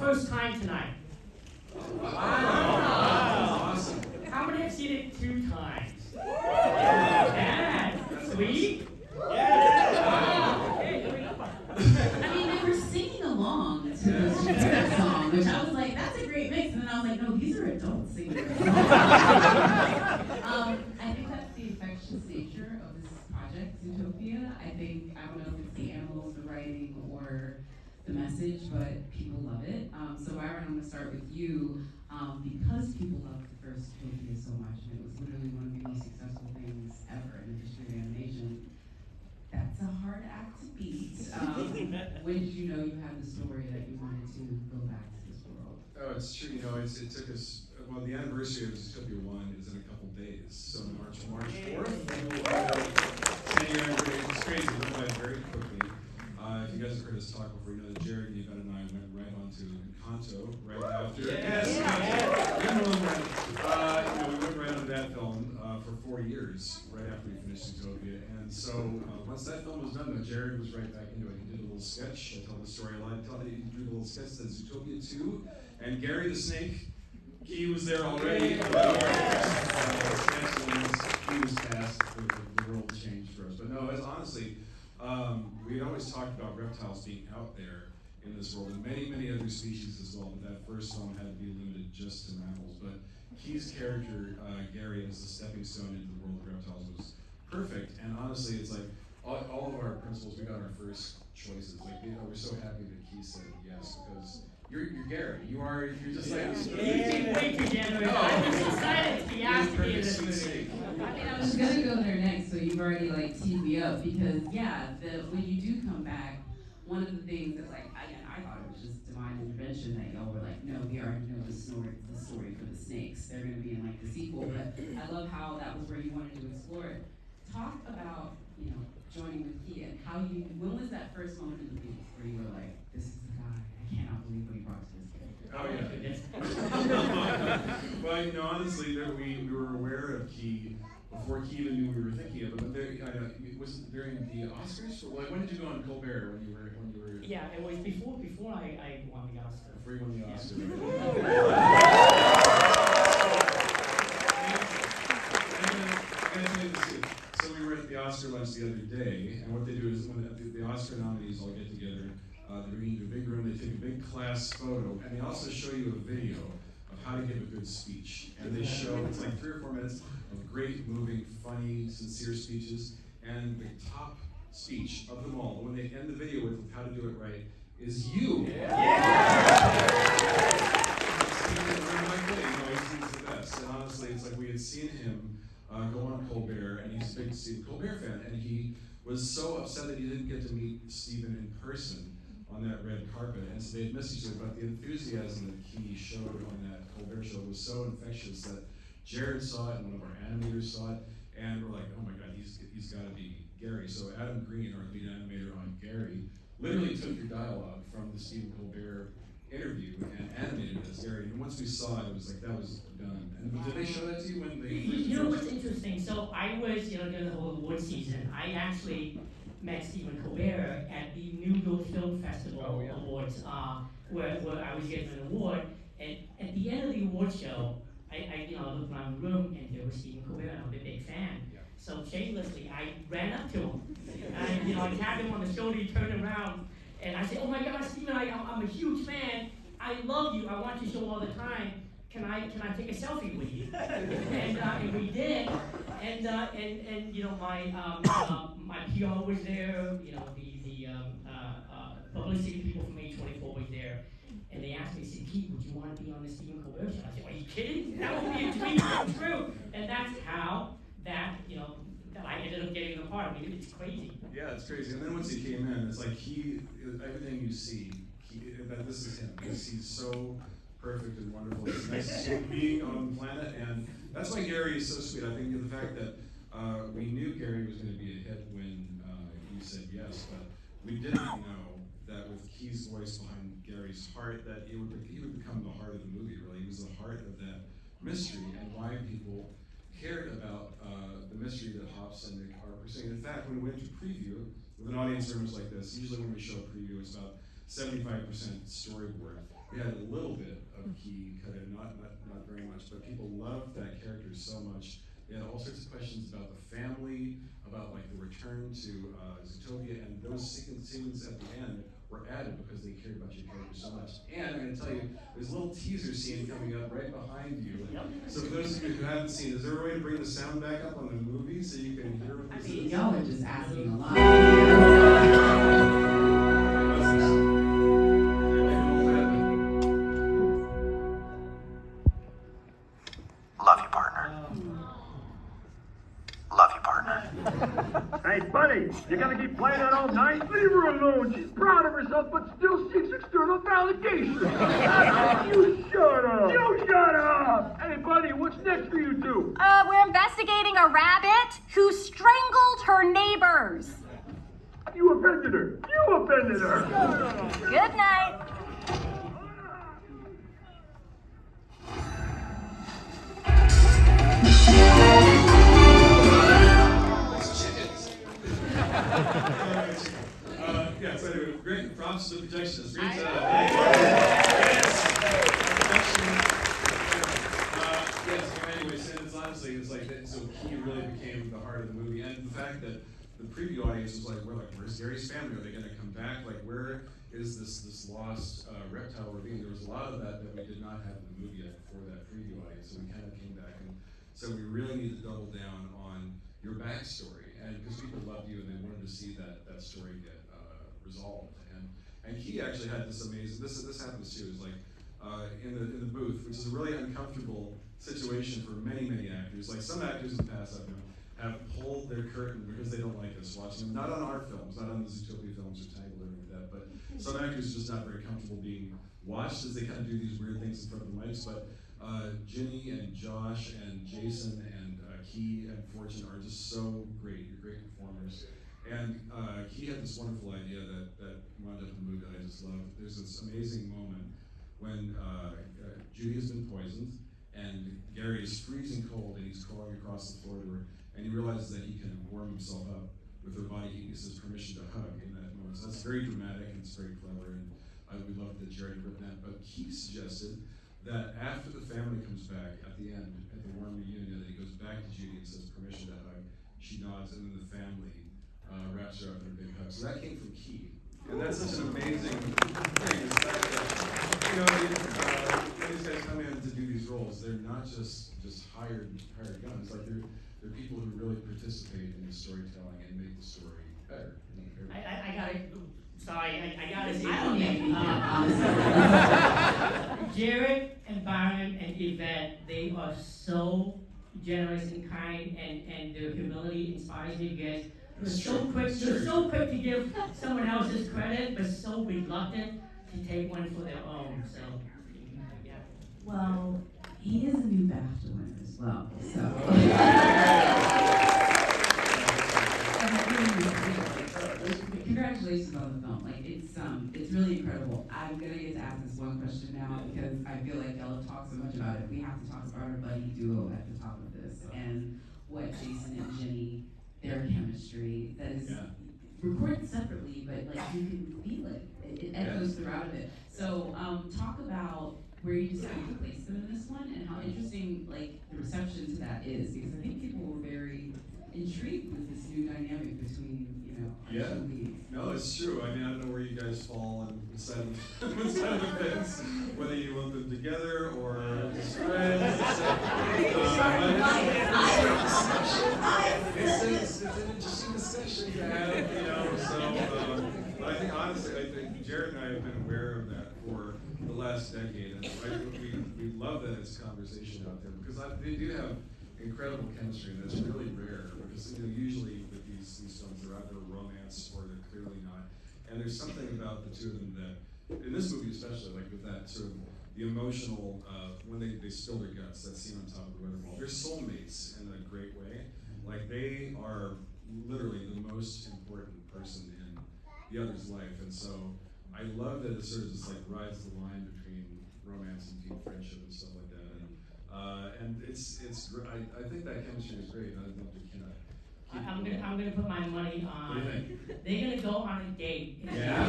first time tonight? Wow. Awesome. How many have seen it 2 times? Yeah. Sweet? Yeah. Okay, there we go. I mean, they were singing along to the song, which I was like, that's a great mix. And then I was like, no, these are adults singing this song. I think that's the infectious nature of this project, Zootopia. I don't know if it's the animals, the writing, or the message, but people love it. So Byron, I'm going to start with you. Because people loved the first Zootopia so much, and it was literally one of the most successful things ever in the history of animation, that's a hard act to beat. When did you know you had the story that you wanted to go back to this world? Oh, it's true. You know, it took us. Well, the anniversary of Zootopia 1 is in a couple days. So March 4th. 10-year anniversary. It's crazy. It went by very quickly. If you guys have heard us talk before, you know that Jared, Yvette, and I went right on to Encanto right after. Yes. We went right on that film for 4 years right after we finished Zootopia. And so once that film was done, Jared was right back into it. He did a little sketch. I told the story a lot. He drew a little sketch that Zootopia 2. And Gary the Snake, he was there already. He was cast. The world changed for us. But no, honestly, we had always talked about reptiles being out there in this world, and many, many other species as well, but that first film had to be limited just to mammals. But Key's character, Gary, as the stepping stone into the world of reptiles was perfect, and honestly, it's like all of our principals, we got our first choices. Like, we're so happy that Key said yes, because you're Gary. You're just like Way too generous. I was excited to be asked to be in this movie. I mean, I was gonna go there next, so you've already teed me up because when you do come back, one of the things that I thought it was just divine intervention that y'all were like, no, we already know the story for the snakes. They're gonna be in the sequel, but I love how that was where you wanted to explore it. Talk about joining with Key and when was that first moment in the movie where you were like, this is the guy, I cannot believe what he brought to this character. Oh yeah. Well, honestly, we were aware of Key before Key even knew we were thinking of it. But was it during the Oscars? When did you go on Colbert? When you were? Yeah, it was before I won the Oscar. Before you won the Oscar. So we were at the Oscar lunch the other day, and what they do is when the Oscar nominees all get together, they bring you to a big room, they take a big class photo, and they also show you a video of how to give a good speech. And they show, it's like 3 or 4 minutes of great, moving, funny, sincere speeches, and the top speech of them all, the one they end the video with how to do it right, is you. He's the best. And honestly, it's like we had seen him go on Colbert, and he's a big Stephen Colbert fan, and he was so upset that he didn't get to meet Stephen in person on that red carpet, and so they had missed each other, but the enthusiasm that he showed on that Colbert show was so infectious that Jared saw it, and one of our animators saw it, and we're like, oh my god, he's got to be Gary. So Adam Green, our lead animator on Gary, literally took your dialogue from the Stephen Colbert interview and animated it as Gary, and once we saw it, it was like, that was done. And did they show that to you when they... You know what's interesting? So I was, during the whole award season, I actually met Stephen Colbert at the New York Film Festival Awards, where I was getting an award. And at the end of the award show, I looked around the room, and there was Stephen Colbert, and I'm a big fan. Yeah. So shamelessly, I ran up to him, and I tapped him on the shoulder. He turned around, and I said, "Oh my God, Stephen, I'm a huge fan. I love you. I watch your show all the time. Can I take a selfie with you?" And we did. And my PR was there. The publicity people from A24 was there. And they asked me, said, "Keith, would you want to be on the Stephen Colbert show?" I said, "Are you kidding? That would be a dream come true." And that's how that I ended up getting the part. I mean, it's crazy. Yeah, it's crazy. And then once he came in, it's like everything you see, that this is him. He's so perfect and wonderful. It's nice to see him being on the planet, and that's why Gary is so sweet. I think the fact that we knew Gary was going to be a hit when he said yes, but we didn't know that with Key's voice behind Gary's heart, that he would become the heart of the movie, really. He was the heart of that mystery and why people cared about the mystery that Hops and Nick are pursuing. In fact, when we went to preview, with an audience room like this, usually when we show a preview, it's about 75% storyboard, we had a little bit of Key cut in, not very much, but people loved that character so much. They had all sorts of questions about the family, about like the return to Zootopia, and those scenes at the end were added because they cared about your character so much. And I'm going to tell you, there's a little teaser scene coming up right behind you. Yep. So for those of you who haven't seen, is there a way to bring the sound back up on the movie so you can hear what this is? Y'all are just asking a lot. Love you, partner. Love you, partner. Hey, buddy, you gonna keep playing that all night? Leave her alone. She's proud of herself, but still seeks external validation. You shut up. You shut up. Hey, buddy, what's next for you two? We're investigating a rabbit who strangled her neighbors. You offended her. You offended her. Good night. Yeah, so anyway, great props to the projectionist. Great job. Anyways, and it's honestly, it's like that. So Key really became the heart of the movie, and the fact that the preview audience was like, where's Gary's family? Are they going to come back? Like, where is this lost reptile ravine? There was a lot of that we did not have in the movie yet before that preview audience, so we kind of came back, and so we really need to double down on your backstory, and because people loved you and they wanted to see that story get resolved, and Key actually had this amazing. This happens too. Is like in the booth, which is a really uncomfortable situation for many actors. Like some actors in the past I've known have pulled their curtain because they don't like us watching them. Not on our films, not on the Zootopia films or Tangled or anything like that, but some actors are just not very comfortable being watched as they kind of do these weird things in front of the mics. But Ginny and Josh and Jason and Key and Fortune are just so great. You're great performers. And he had this wonderful idea that wound up in the movie that I just love. There's this amazing moment when Judy has been poisoned, and Gary is freezing cold, and he's crawling across the floor to her, and he realizes that he can warm himself up with her body. He gets his permission to hug in that moment. So that's very dramatic, and it's very clever, and we love that Jared had written that. But he suggested that after the family comes back at the end, at the warm reunion, that he goes back to Judy and says permission to hug. She nods, and then the family wraps her up in a big hug. So that came from Key. And that's such an amazing thing, is that, when these guys come in to do these roles, they're not just hired guns. Like they're people who really participate in the storytelling and make the story better. I gotta, sorry, I gotta say I don't something. Jared and Byron and Yvette, they are so generous and kind, and their humility inspires me because they're so quick to give someone else's credit, but so reluctant to take one for their own. So, yeah. Well, he is a new BAFTA winner as well, so. Congratulations on the film. Like it's really incredible. I'm gonna get to ask this one question now because I feel like y'all have talked so much about it. We have to talk about our buddy duo at the top of this and what Jason and Ginny, their chemistry that is recorded separately, but like you can feel it. It echoes throughout it. So talk about where you decided to place them in this one and how interesting like the reception to that is, because I think people were very intrigued with this new dynamic between, our two leads. No, it's true. I mean, I don't know where you guys fall on the side of the fence, whether you want them together or just friends. It's an interesting discussion to have, so, but I think honestly, Jared and I have been aware of that for the last decade, and we love that it's a conversation out there, because they do have incredible chemistry, and that's really rare, because usually with these films, they're either romance or they're clearly not. And there's something about the two of them that, in this movie especially, like with that sort of the emotional, when they spill their guts, that scene on top of the weather ball, they're soulmates in a great way. Like they are literally the most important person in the other's life, and so I love that it sort of just like rides the line between romance and deep friendship and stuff like that. And it's I think that chemistry is great. I don't know if we cannot. I'm gonna put my money on. They're gonna go on a date. Yeah.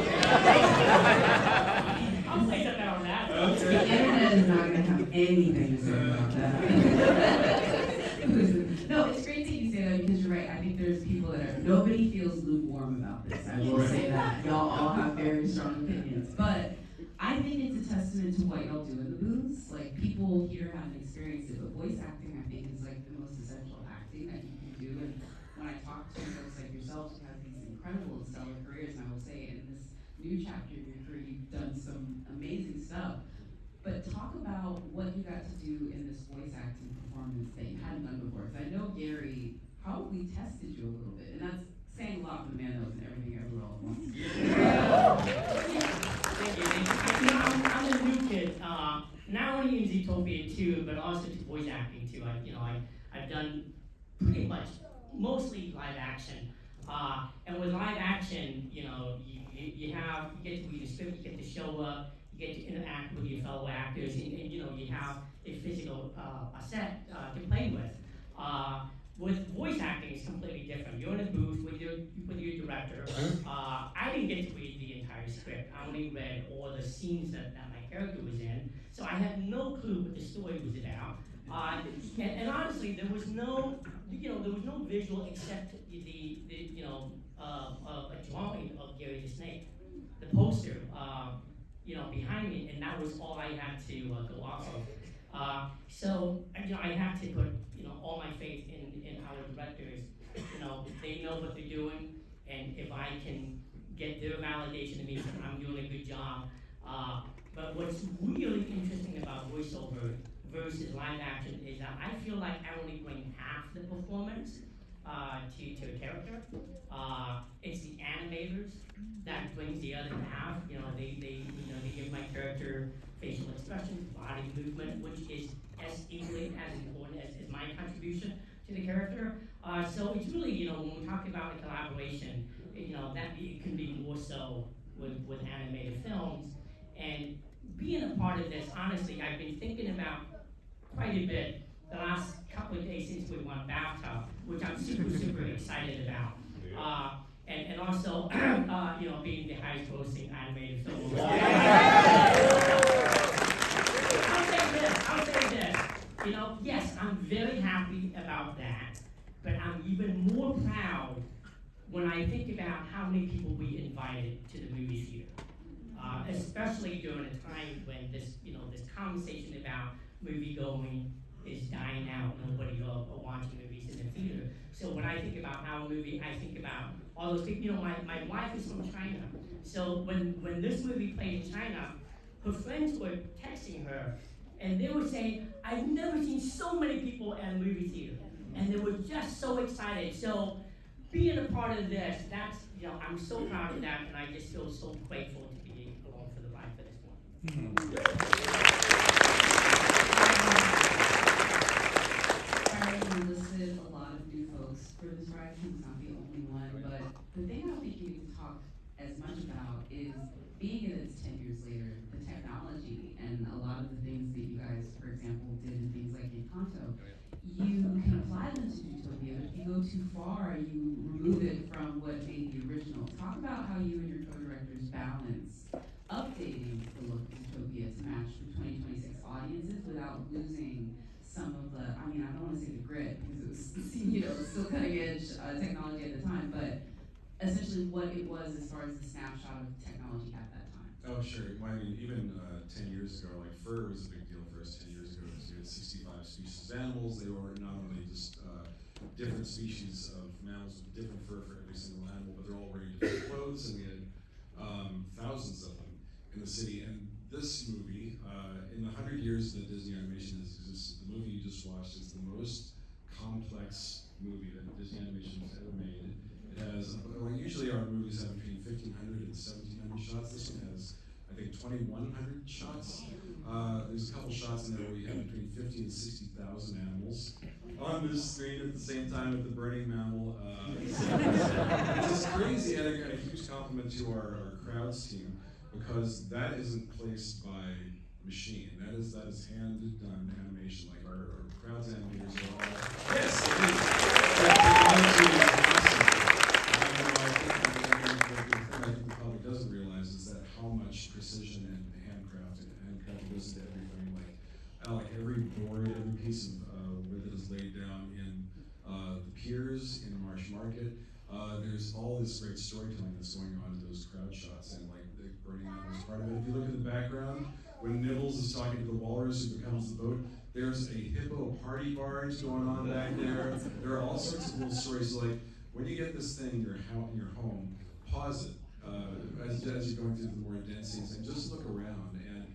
I'll say something on that. not gonna have anything to say about that. Listen, no, it's great that you say that because you're right. I think there's people that are, nobody feels lukewarm about this. I will say that. Y'all all have very strong opinions. But I think it's a testament to what y'all do in the booths. Like, people here haven't experienced it, but voice acting, I think, is like the most essential acting that you can do. And when I talk to folks like yourselves who have these incredible and stellar careers, and I will say in this new chapter of your career, you've done some amazing stuff. But talk about what you got to do in this voice acting performance that you hadn't done before. Because I know Gary probably tested you a little bit, and that's saying a lot for the man that was in Everything Everywhere All at Once. Thank you. I'm a new kid, not only in ZOOTOPIA too, but also to voice acting too. I've done pretty much mostly live action, and with live action, you get to read a script, you get to show up, you get to interact with your fellow actors, and you have a physical a set to play with. With voice acting, it's completely different. You're in a booth with your director. I didn't get to read the entire script. I only read all the scenes that my character was in, so I had no clue what the story was about. And honestly, there was no visual except a drawing of Gary the Snake, the poster, behind me, and that was all I had to go off of. So I have to put all my faith in our directors. They know what they're doing, and if I can get their validation, it means that I'm doing a good job. But what's really interesting about voiceover versus live action is that I feel like I only bring half the performance to a character. It's the animators that brings the other half. They give my character facial expressions, body movement, which is as equally as important as my contribution to the character. So it's really, when we talk about a collaboration, that it can be more so with animated films. And being a part of this, honestly, I've been thinking about quite a bit the last couple of days since we won BAFTA, which I'm super excited about. And also, being the highest grossing animated film. I'll say this. Yes, I'm very happy about that, but I'm even more proud when I think about how many people we invited to the movie theater, especially during a time when this conversation about movie going is dying out. Nobody are watching movies in the theater. So when I think about our movie, I think about all those people. My wife is from China, so when this movie played in China, her friends were texting her, and they were saying, "I've never seen so many people at a movie theater," and they were just so excited. So being a part of this, that's I'm so proud of that, and I just feel so grateful to be along for the ride for this one. Byron listed a lot of new folks for this ride. He's not the only one, but the thing I don't think you need to talk as much about is being in its 10 years later, the technology and a lot of the things that you guys, for example, did in things like Encanto. You can apply them to Zootopia, but if you go too far, you remove it from what made the original. Talk about how you and your co-directors balance updating the look of Zootopia to match the 2026 audiences without losing some of the, I don't want to say the grit, because it was still cutting edge technology at the time, but essentially what it was as far as the snapshot of technology at that time. Oh, sure. Well, even 10 years ago, like fur was a big deal for us 10 years ago. Because we had 65 species of animals. They were not only just different species of mammals with different fur for every single animal, but they're all wearing different clothes, and we had thousands of them in the city. And this movie, in the 100 years that Disney Animation has existed, the movie you just watched is the most complex movie that Disney Animation has ever made. It has, usually our movies have between 1,500 and 1,700 shots. This one has, I think, 2,100 shots. There's a couple shots in there where we have between 50 and 60,000 animals on this screen at the same time with the burning mammal. It's just crazy, and a huge compliment to our crowds team, because that isn't placed by machine. That is hand-done animation. Like our crowds animators are all, yes, it is. Technology is awesome. I think the public doesn't realize is that how much precision and handcraft goes into everything. Like like every board, every piece of wood that is laid down in the piers in Marsh Market. There's all this great storytelling that's going on in those crowd shots, and like the Burning Man was part of it. If you look at the background, when Nibbles is talking to the walrus who becomes the boat, there's a hippo party barge going on back there. There are all sorts of little stories. So like when you get this thing in your home, pause it as you're going through the more dense scenes, and just look around. And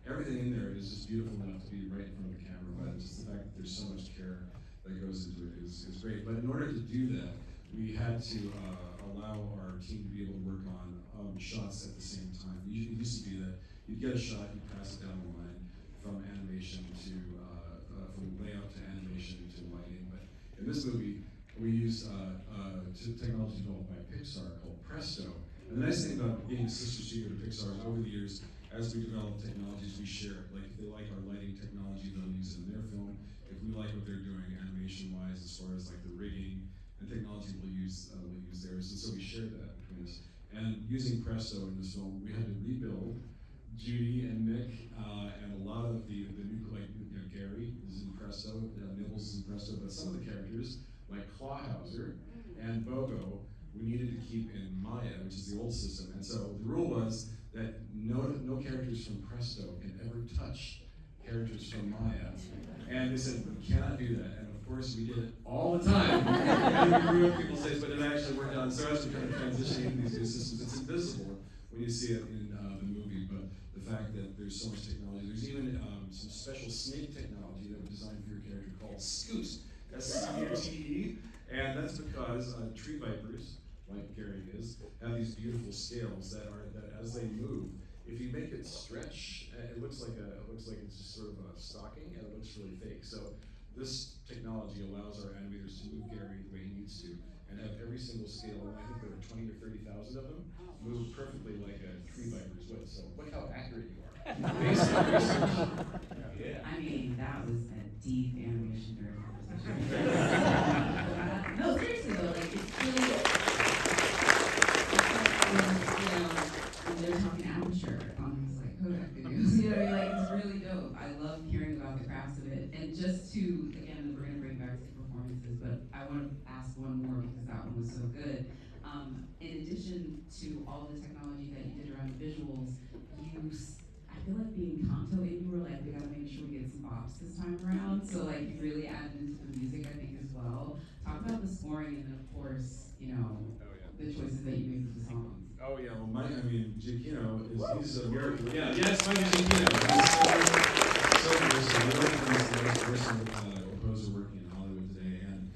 everything in there is just beautiful enough to be right in front of the camera. But just the fact that there's so much care that goes into it is great. But in order to do that, we had to allow our team to be able to work on shots at the same time. It used to be that you'd get a shot, you'd pass it down the line from animation to from layout to animation to lighting. But in this movie, we used technology developed by Pixar called Presto. And the nice thing about being a sister studio to Pixar is over the years, as we develop technologies, we share it. Like if they like our lighting technology, they'll use it in their film. If we like what they're doing animation-wise, as far as like the rigging and technology, we'll use theirs. And so we shared that between us. And using Presto in this film, we had to rebuild Judy and Nick, and a lot of the new, like Gary is in Presto, Nibbles is in Presto, but some of the characters, like Clawhauser and Bogo, we needed to keep in Maya, which is the old system. And so the rule was that no characters from Presto can ever touch characters from Maya. And they said, we cannot do that. And of course, we did it all the time. And we grew up people's days, but it actually worked out. And so as we kind of transition into these new systems, it's invisible when you see it in the movie, but the fact that there's so much technology. There's even some special snake technology that we designed for your character called Scoot, S-C-U-T-E. And that's because tree vipers, like Gary is, have these beautiful scales that as they move, if you make it stretch, it looks like it's just sort of a stocking, and it looks really fake. So this technology allows our animators to move Gary the way he needs to, and have every single scale, and I think there are 20 or 30,000 of them, move perfectly like a tree viper's would. So look how accurate you are. Based on research. Yeah. I mean, that was a deep animation nerd conversation. No, seriously though, like it's really, when they're talking amateur on these like Kodak videos, you know what I mean? Like it's really dope. I love hearing about the crafts of it. And just to, again, we're gonna bring back to the performances, but I want to ask one more because that one was so good. In addition to all the technology that you did around the visuals, I feel like being Kanto, and you were like, we gotta make sure we get some bops this time around. So like you really added into the music, I think, as well. Talk about the scoring and then of course, the choices that you made for the songs. Oh yeah, well Giacchino he's a miracle. Yeah, it's Mike Giacchino. He's so versatile. I don't think he's the most versatile composer working in Hollywood today. And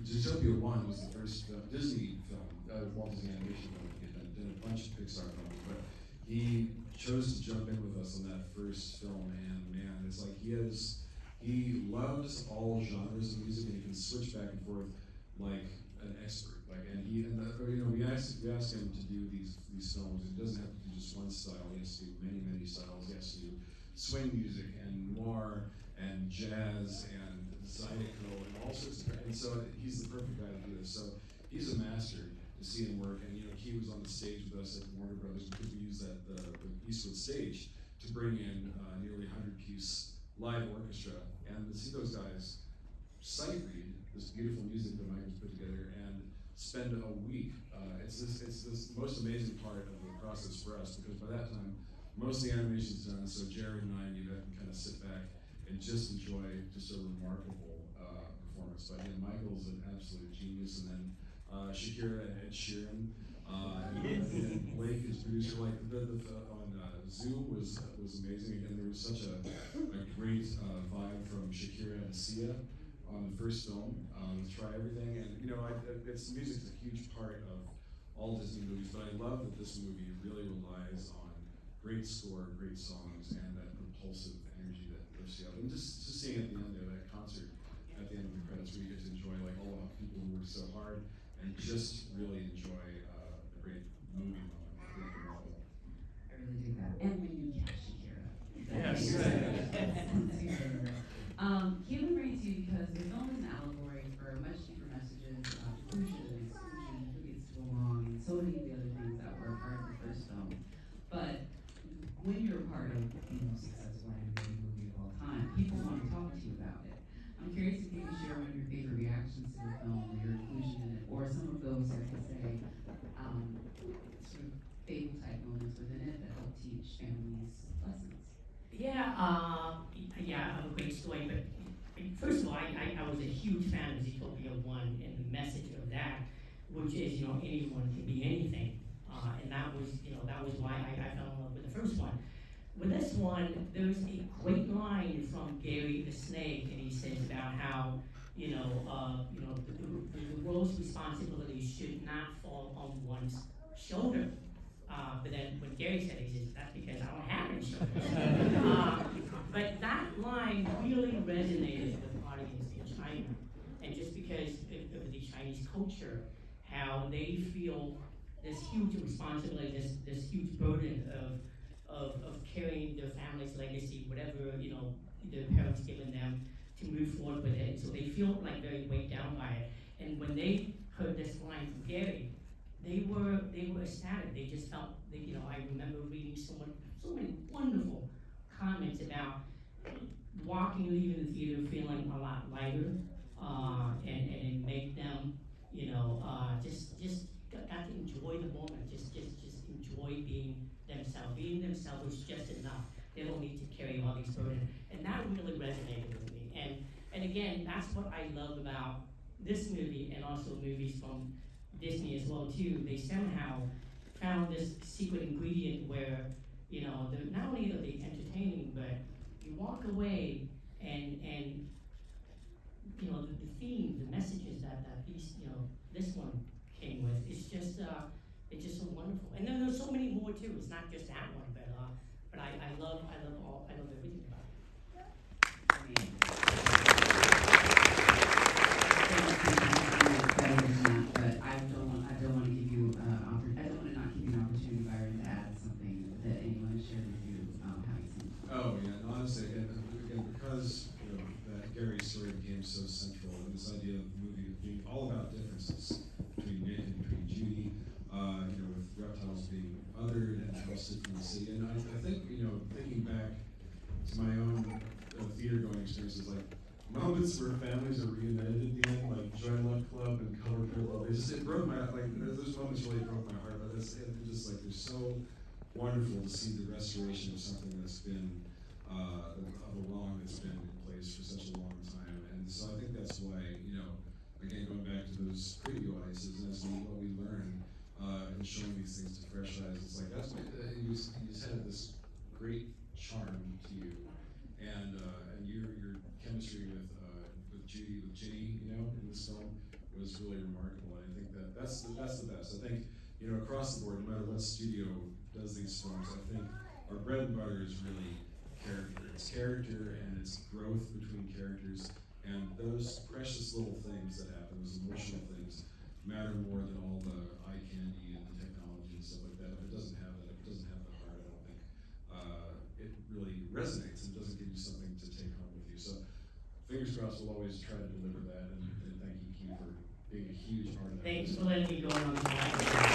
Zootopia 1 was the first Disney film, Walt Disney animation film. He had done a bunch of Pixar films, but he chose to jump in with us on that first film, and man, it's like he loves all genres of music, and he can switch back and forth like an expert. We asked him to do these films. He doesn't have to do just one style. He has to do many styles. He has to do swing music and noir and jazz and zydeco and all sorts of. And so he's the perfect guy to do this. So he's a master to see him work. And he was on the stage with us at Warner Brothers because we used the Eastwood stage to bring in nearly 100-piece live orchestra. And to see those guys sight read this beautiful music that Mike has put together and spend a week. It's this most amazing part of the process for us, because by that time, most of the animation's done, so Jared and I and Yvette can kind of sit back and just enjoy just a remarkable performance. But Michael's an absolute genius, and then Shakira and Ed Sheeran, and Blake, his producer, like on Zoo was amazing. Again, there was such a great vibe from Shakira and Sia on the first film, Try Everything, and music's a huge part of all Disney movies, but I love that this movie really relies on great score, great songs, and that propulsive energy that lifts you up. And just seeing at the end there, that concert at the end of the credits, where you get to enjoy like all the people who worked so hard and just really enjoy a great movie moment. I really dig that. And when you catch Shakira. Yes. Keelan brings you because the film is an allegory for much deeper messages about inclusion and exclusion, who gets to belong, and so many of the other things that were a part of the first film. But when you're a part of the most successful animated movie of all time, people want to talk to you about it. I'm curious if you can share one of your favorite reactions to the film, or your inclusion in it, or some of those, I could say, sort of fable type moments within it that help teach families lessons. Yeah, I have a great story, but first of all, I was a huge fan of Zootopia 1 and the message of that, which is, anyone can be anything. And that was why I fell in love with the first one. With this one, there's a great line from Gary the Snake, and he says about how, the world's responsibilities should not fall on one's shoulder. But then when Gary said it, he says, that's because I don't have any shoulders. But that line really resonated with audience in China. And just because of the Chinese culture, how they feel this huge responsibility, this huge burden of carrying their family's legacy, whatever, their parents given them, to move forward with it. So they feel like very weighed down by it. And when they heard this line from Gary, they were ecstatic. They just felt, I remember reading so many wonderful comments about leaving the theater feeling a lot lighter, and it make them, just got to enjoy the moment, just enjoy being themselves. Being themselves is just enough. They don't need to carry all these burdens. And that really resonated with me. And again, that's what I love about this movie, and also movies from Disney as well too. They somehow found this secret ingredient where, they're not only are they entertaining, but you walk away and the theme, the messages that these, this one came with, it's just so wonderful. And then there's so many more too. It's not just that one, but I love everything about it. But I don't want to give you I don't want to not give you an opportunity, Byron, to add something that anyone has shared with you, how you see it. Oh yeah, and honestly, again, because that Gary's story became so central, and this idea of the movie being all about differences between Nick and between Judy, with reptiles being othered and trusted from the city. And I think, thinking back to my own theater going experiences, like moments where families are reunited at the end, like Joy Luck Club and Color Purple, it broke my, those moments really broke my heart. But it's just like, they're so wonderful to see the restoration of something that's been, of a wrong that's been in place for such a long time. And so I think that's why, again, going back to those preview audiences, and as what we learn, and showing these things to fresh eyes, it's like, you just had this great charm to you, and your chemistry with Judy, with Ginny, in this film was really remarkable. And I think that's the best. I think, across the board, no matter what studio does these films, I think our bread and butter is really character. It's character and it's growth between characters, and those precious little things that happen, those emotional things, matter more than all the eye candy and the technology and stuff like that. If it doesn't have that, if it doesn't have the heart, I don't think it really resonates and doesn't give you something to take home with you. So fingers crossed, we'll always try to deliver that, and thank you, Keith, for being a huge part of that. Thanks for letting me go on the slide.